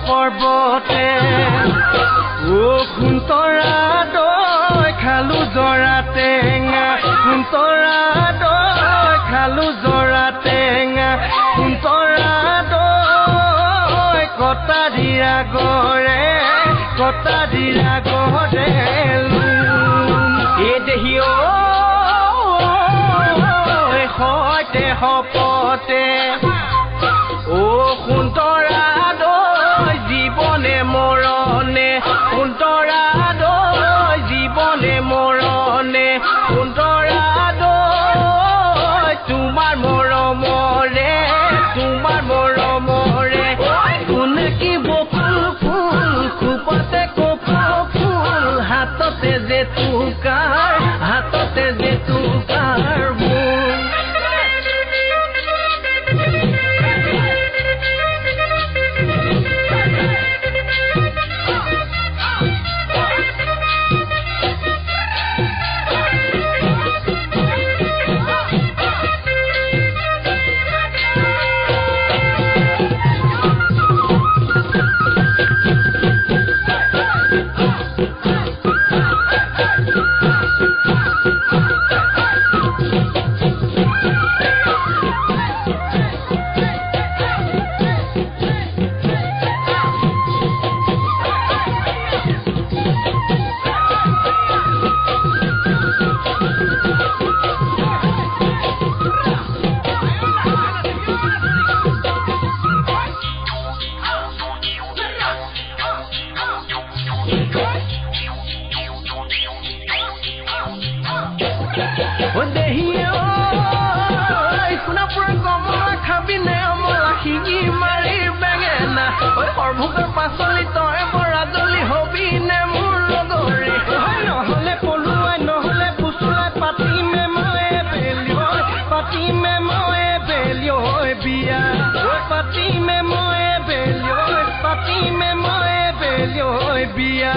পৰ্বতে ও খুন্তৰা দৈ খালো জৰা টেঙা খুন্তৰা দৈ খালো জৰা টেঙা খুন্তৰা দৈ কটা দিৰা গৰে এ দেহি সৈতে হপতে ও খুন্তৰা জীবনে মৰণে সুন্তৰা দৈ জীবনে মৰণে সুন্তৰা দৈ তোমাৰ মৰমৰে কোনে কি বকুল ফুল খুপতে কপৌ ফুল হাততে যে তুকাৰ সৰ্বভোগৰ পাচলি তই বৰাজলি হবি নে মোৰ লগৰে নহলে পলুৱাই নহলে পুচুৱাই পাতিমে ময়ে বেলিয় বিয়া পাতিমে ময়ে বেলিয় বিয়া